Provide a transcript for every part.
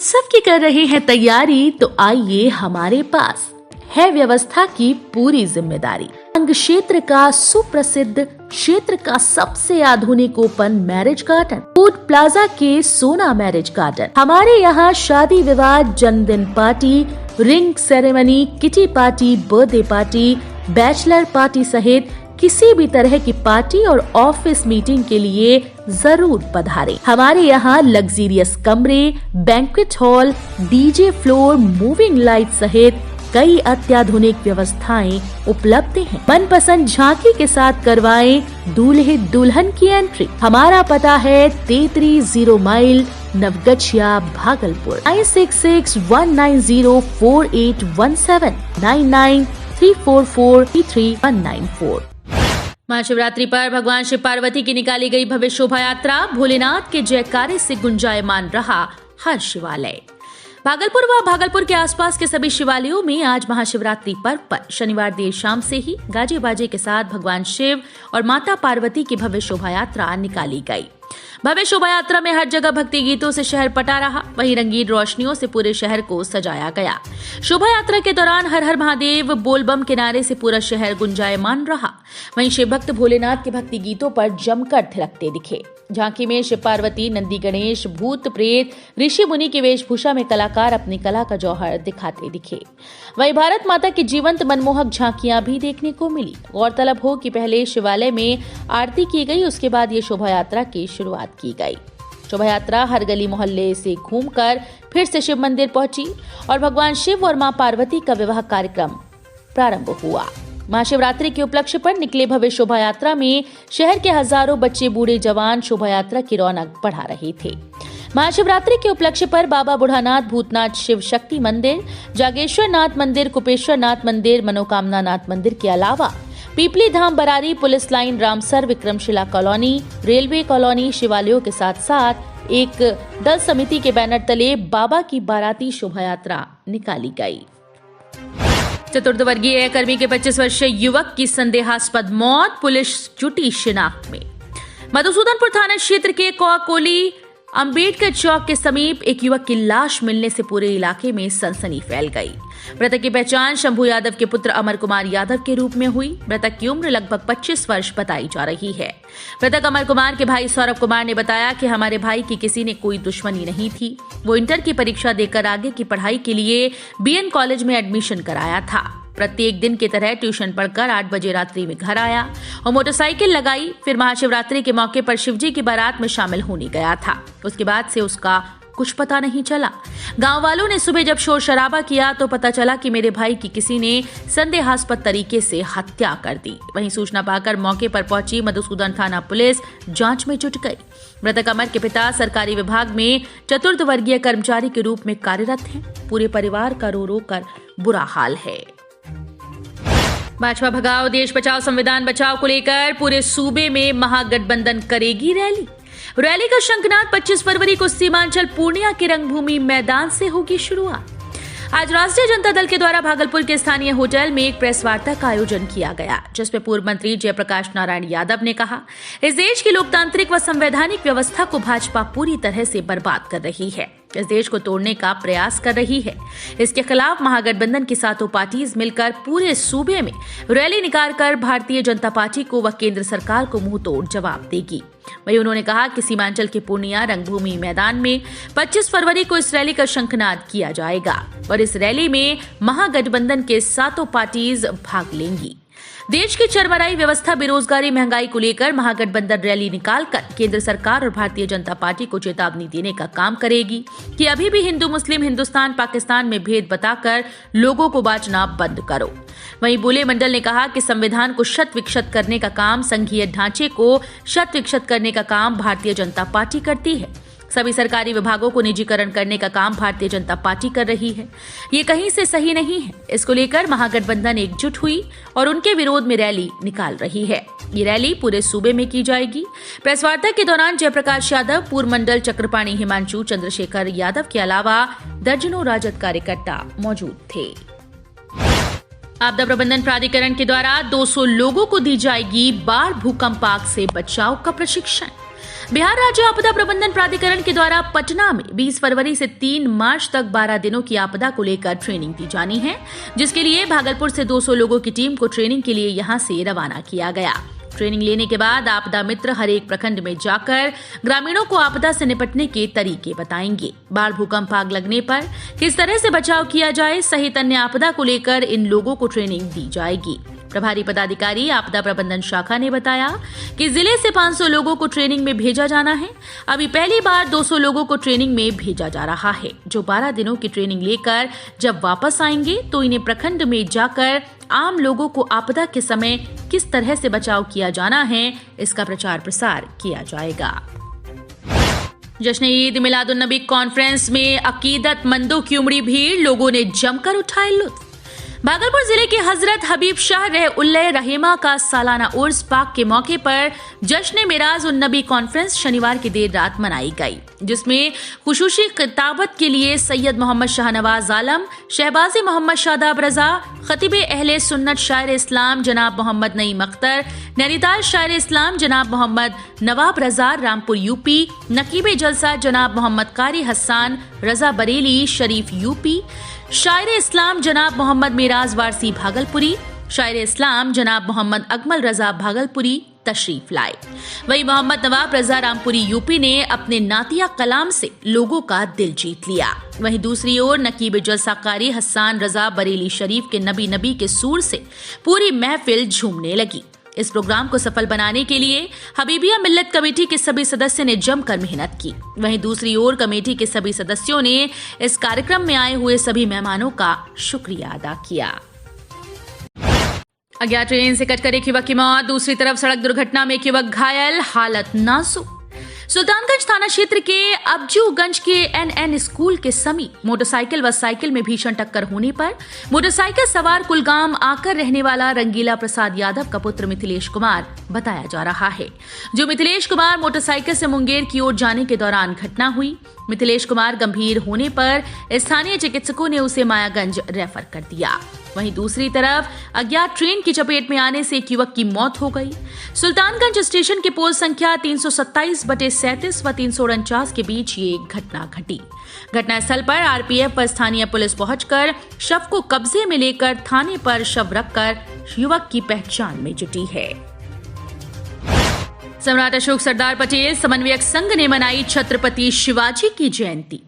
उत्सव की कर रहे हैं तैयारी, तो आइए हमारे पास है व्यवस्था की पूरी जिम्मेदारी। अंग क्षेत्र का सुप्रसिद्ध क्षेत्र का सबसे आधुनिक open marriage garden, food plaza के सोना मैरिज गार्डन। हमारे यहाँ शादी विवाह, जन्मदिन party, ring ceremony, kitty party, birthday party, bachelor party सहित किसी भी तरह की पार्टी और ऑफिस मीटिंग के लिए जरूर पधारें। हमारे यहाँ लग्जीरियस कमरे, banquet hall, DJ floor, moving light सहित कई अत्याधुनिक व्यवस्थाएं उपलब्ध हैं। मनपसंद झांकी के साथ करवाएं दूल्हे दुल्हन की एंट्री। हमारा पता है 33 माइल, नवगछिया, भागलपुर। 9661904817 9934433194। महाशिवरात्रि पर भगवान शिव पार्वती की निकाली गई भव्य शोभा यात्रा, भोलेनाथ के जयकारे से गुंजायमान रहा हर शिवालय। भागलपुर व भागलपुर के आसपास के सभी शिवालयों में आज महाशिवरात्रि पर्व पर शनिवार देर शाम से ही गाजे बाजे के साथ भगवान शिव और माता पार्वती की भव्य शोभा यात्रा निकाली गई। भव्य शोभा यात्रा में हर जगह भक्ति गीतों से शहर पटा रहा, वहीं रंगीन रोशनियों से पूरे शहर को सजाया गया। शोभा यात्रा के दौरान हर हर महादेव बोलबम के नारे से पूरा शहर गुंजायमान रहा। वहीं शिव भक्त भोलेनाथ के भक्ति गीतों पर जमकर थिरकते दिखे। झांकी में शिव पार्वती, नंदी गणेश, भूत प्रेत, ऋषि मुनि की वेशभूषा में कलाकार अपनी कला का जौहर दिखाते दिखे। वहीं भारत माता की जीवंत मनमोहक झांकियां भी देखने को मिली। गौरतलब हो कि पहले शिवालय में आरती की गई, उसके बाद ये शोभा यात्रा की शुरुआत की गई। शोभा यात्रा हर गली मोहल्ले से घूमकर फिर से शिव मंदिर पहुंची और भगवान शिव और मां पार्वती का विवाह कार्यक्रम प्रारंभ हुआ। महाशिवरात्रि के उपलक्ष्य पर निकले भव्य शोभा यात्रा में शहर के हजारों बच्चे, बूढ़े, जवान शोभा यात्रा की रौनक बढ़ा रहे थे। महाशिवरात्रि के उपलक्ष्य पर बाबा बुढ़ानाथ, भूतनाथ शिव शक्ति मंदिर, जागेश्वर नाथ मंदिर, कुपेश्वर नाथ मंदिर, मनोकामना नाथ मंदिर के अलावा Pipli Dham, Barari, police line, Ramsar, Vikramshila colony, railway colony, शिवालयों के साथ साथ एक दल समिति के बैनर तले बाबा की बाराती शोभा यात्रा निकाली गई। चतुर्थवर्गीय कर्मी के 25 वर्षीय युवक की संदेहास्पद मौत, पुलिस जुटी शिनाख्त में। मधुसूदनपुर थाना क्षेत्र के कोली अंबेडकर चौक के समीप एक युवक की लाश मिलने से पूरे इलाके में सनसनी फैल गई। मृतक की पहचान शंभू यादव के पुत्र अमर कुमार यादव के रूप में हुई। मृतक की उम्र लगभग 25 वर्ष बताई जा रही है। मृतक अमर कुमार के भाई सौरभ कुमार ने बताया कि हमारे भाई की किसी ने कोई दुश्मनी नहीं थी। वो इंटर की परीक्षा देकर आगे की पढ़ाई के लिए बीएन कॉलेज में एडमिशन कराया था। प्रत्येक दिन की तरह ट्यूशन पढ़कर 8 बजे रात्रि में घर आया और मोटरसाइकिल लगाई। फिर महाशिवरात्रि के मौके पर शिवजी की बारात में शामिल होने गया था। उसके बाद से उसका कुछ पता नहीं चला। गांव वालों ने सुबह जब शोर शराबा किया तो पता चला कि मेरे भाई की किसी ने संदेहास्पद तरीके से हत्या कर दी। वहीं सूचना पाकर मौके पर पहुंची मधुसूदन थाना पुलिस जांच में जुट गई। मृतक अमर के पिता सरकारी विभाग में चतुर्थ वर्गीय कर्मचारी के रूप में कार्यरत हैं। पूरे परिवार का रो रो कर बुरा हाल है। भाजपा भगाओ देश बचाओ संविधान बचाओ को लेकर पूरे सूबे में महागठबंधन करेगी रैली। रैली का शंखनाद 25 फरवरी को सीमांचल पूर्णिया के रंगभूमि मैदान से होगी शुरुआत। आज राष्ट्रीय जनता दल के द्वारा भागलपुर के स्थानीय होटल में एक प्रेस वार्ता का आयोजन किया गया, जिसमें पूर्व मंत्री जयप्रकाश नारायण यादव ने कहा, इस देश की लोकतांत्रिक व संवैधानिक व्यवस्था को भाजपा पूरी तरह से बर्बाद कर रही है, इस देश को तोड़ने का प्रयास कर रही है। इसके खिलाफ महागठबंधन की सातों पार्टीज मिलकर पूरे सूबे में रैली निकालकर भारतीय जनता पार्टी को व केंद्र सरकार को मुंह तोड़ जवाब देगी। वहीं उन्होंने कहा कि सीमांचल के पूर्णिया रंगभूमि मैदान में 25 फरवरी को इस रैली का शंखनाद किया जाएगा और इस रैली में महागठबंधन के सातों पार्टीज भाग लेंगी। देश की चरमराई व्यवस्था, बेरोजगारी, महंगाई को लेकर महागठबंधन रैली निकालकर केंद्र सरकार और भारतीय जनता पार्टी को चेतावनी देने का काम करेगी कि अभी भी हिंदू मुस्लिम, हिंदुस्तान पाकिस्तान में भेद बताकर लोगों को बांटना बंद करो। वहीं बुले मंडल ने कहा कि संविधान को शत विकसित करने का काम, संघीय ढांचे को शत विकसित करने का काम भारतीय जनता पार्टी करती है। सभी सरकारी विभागों को निजीकरण करने का काम भारतीय जनता पार्टी कर रही है। ये कहीं से सही नहीं है। इसको लेकर महागठबंधन एकजुट हुई और उनके विरोध में रैली निकाल रही है। ये रैली पूरे सूबे में की जाएगी। प्रेस वार्ता के दौरान जयप्रकाश यादव, पूर्व मंडल चक्रपाणी हिमांशु, चंद्रशेखर यादव के अलावा दर्जनों राजद कार्यकर्ता मौजूद थे। आपदा प्रबंधन प्राधिकरण के द्वारा 200 लोगों को दी जाएगी बाढ़ भूकंप आग से बचाव का प्रशिक्षण। बिहार राज्य आपदा प्रबंधन प्राधिकरण के द्वारा पटना में 20 फरवरी से 3 मार्च तक 12 दिनों की आपदा को लेकर ट्रेनिंग दी जानी है, जिसके लिए भागलपुर से 200 लोगों की टीम को ट्रेनिंग के लिए यहां से रवाना किया गया। ट्रेनिंग लेने के बाद आपदा मित्र हर एक प्रखंड में जाकर ग्रामीणों को आपदा से निपटने के तरीके बताएंगे। बाढ़, भूकंप, आग लगने पर किस तरह से बचाव किया जाए सहित अन्य आपदा को लेकर इन लोगों को ट्रेनिंग दी जाएगी। प्रभारी पदाधिकारी आपदा प्रबंधन शाखा ने बताया कि जिले से 500 लोगों को ट्रेनिंग में भेजा जाना है। अभी पहली बार 200 लोगों को ट्रेनिंग में भेजा जा रहा है, जो 12 दिनों की ट्रेनिंग लेकर जब वापस आएंगे तो इन्हें प्रखंड में जाकर आम लोगों को आपदा के समय किस तरह से बचाव किया जाना है, इसका प्रचार प्रसार किया जाएगा। जश्न ईद मिलादुन नबी कॉन्फ्रेंस में अकीदतमंदों की उमड़ी भीड़, लोगों ने जमकर उठाए लुत्फ। भागलपुर जिले के हजरत हबीब शाह रह रहीमा का सालाना उर्स पाक के मौके पर जश्न मिराज उन नबी कॉन्फ्रेंस शनिवार की देर रात मनाई गई, जिसमें खुशूसी खिताबत के लिए सैयद मोहम्मद शाहनवाज आलम, शहबाजी मोहम्मद शादाब रजा, खतीबे अहले सुन्नत शायर इस्लाम जनाब मोहम्मद नईम अख्तर, नैनीताल शायर इस्लाम जनाब मोहम्मद नवाब रजा रामपुर यूपी, नकीबे जलसा जनाब मोहम्मद कारी हसन रजा बरेली शरीफ यूपी, शायर इस्लाम जनाब मोहम्मद मिराज वारसी भागलपुरी, शायर इस्लाम जनाब मोहम्मद अकमल रजा भागलपुरी तशरीफ लाए। वहीं मोहम्मद नवाब रजा रामपुरी यूपी ने अपने नातिया कलाम से लोगों का दिल जीत लिया। वहीं दूसरी ओर नकीब जलसा कारी हसन रजा बरेली शरीफ के नबी नबी के सूर से पूरी महफिल झूमने लगी। इस प्रोग्राम को सफल बनाने के लिए हबीबिया मिल्लत कमेटी के सभी सदस्य ने जमकर मेहनत की। वहीं दूसरी ओर कमेटी के सभी सदस्यों ने इस कार्यक्रम में आए हुए सभी मेहमानों का शुक्रिया अदा किया। अज्ञात ट्रेन से कटकर एक युवक की मौत, दूसरी तरफ सड़क दुर्घटना में एक युवक घायल, हालत नाजुक। सुल्तानगंज थाना क्षेत्र के अबजूगंज के एनएन स्कूल के समीप मोटरसाइकिल व साइकिल में भीषण टक्कर होने पर मोटरसाइकिल सवार कुलगाम आकर रहने वाला रंगीला प्रसाद यादव का पुत्र मिथिलेश कुमार बताया जा रहा है। जो मिथिलेश कुमार मोटरसाइकिल से मुंगेर की ओर जाने के दौरान घटना हुई। मिथिलेश कुमार गंभीर होने पर स्थानीय चिकित्सकों ने उसे मायागंज रेफर कर दिया। वहीं दूसरी तरफ अज्ञात ट्रेन की चपेट में आने से एक युवक की मौत हो गई। सुल्तानगंज स्टेशन के पोल संख्या 327/37 व 349 के बीच ये घटना घटी। घटनास्थल पर आरपीएफ व स्थानीय पुलिस पहुंचकर शव को कब्जे में लेकर थाने पर शव रखकर युवक की पहचान में जुटी है। सम्राट अशोक सरदार पटेल समन्वयक संघ ने मनाई छत्रपति शिवाजी की जयंती।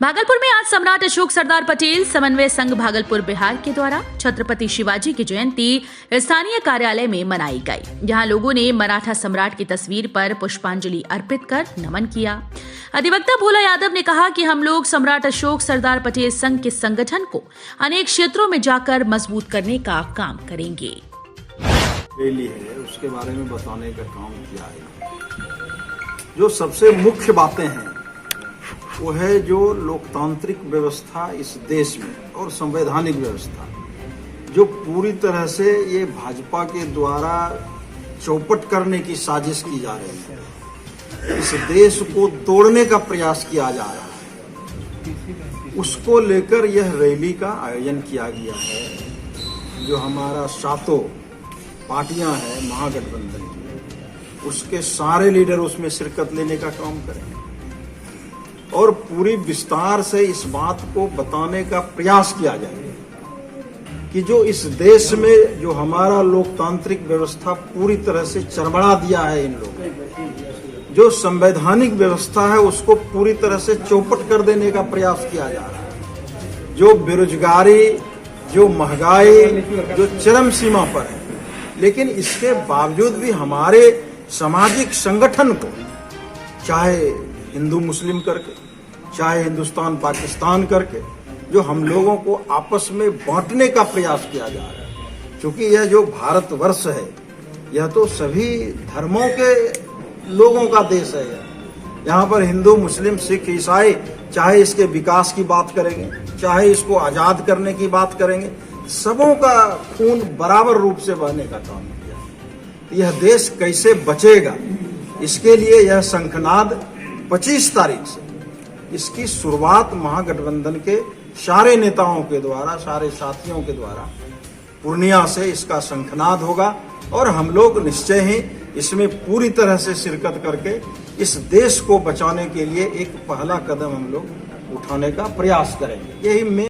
भागलपुर में आज सम्राट अशोक सरदार पटेल समन्वय संघ भागलपुर बिहार के द्वारा छत्रपति शिवाजी की जयंती स्थानीय कार्यालय में मनाई गई, जहां लोगों ने मराठा सम्राट की तस्वीर पर पुष्पांजलि अर्पित कर नमन किया। अधिवक्ता भोला यादव ने कहा कि हम लोग सम्राट अशोक सरदार पटेल संघ के संगठन को अनेक क्षेत्रों में जाकर मजबूत करने का काम करेंगे। रैली है उसके बारे में बताने का काम किया है। जो सबसे मुख्य बातें हैं वो है जो लोकतांत्रिक व्यवस्था इस देश में और संवैधानिक व्यवस्था जो पूरी तरह से ये भाजपा के द्वारा चौपट करने की साजिश की जा रही है, इस देश को तोड़ने का प्रयास किया जा रहा है, उसको लेकर यह रैली का आयोजन किया गया है। जो हमारा सातों पार्टियां हैं महागठबंधन की, उसके सारे लीडर उसमें शिरकत लेने का काम करें और पूरी विस्तार से इस बात को बताने का प्रयास किया जाए कि जो इस देश में जो हमारा लोकतांत्रिक व्यवस्था पूरी तरह से चरमरा दिया है, इन लोगों जो संवैधानिक व्यवस्था है उसको पूरी तरह से चौपट कर देने का प्रयास किया जा रहा है। जो बेरोजगारी, जो महंगाई जो चरम सीमा पर है, लेकिन इसके बावजूद भी हमारे सामाजिक संगठन को चाहे हिंदू मुस्लिम करके, चाहे हिंदुस्तान पाकिस्तान करके, जो हम लोगों को आपस में बांटने का प्रयास किया जा रहा है। क्योंकि यह जो भारतवर्ष है यह तो सभी धर्मों के लोगों का देश है। यहाँ पर हिंदू मुस्लिम सिख ईसाई चाहे इसके विकास की बात करेंगे, चाहे इसको आजाद करने की बात करेंगे, सबों का खून बराबर रूप से बहने का काम किया। यह देश कैसे बचेगा, इसके लिए यह शंखनाद 25 तारीख से इसकी शुरुआत महागठबंधन के सारे नेताओं के द्वारा, सारे साथियों के द्वारा पूर्णिया से इसका शंखनाद होगा और हम लोग निश्चय ही इसमें पूरी तरह से शिरकत करके इस देश को बचाने के लिए एक पहला कदम हम लोग उठाने का प्रयास करेंगे। यही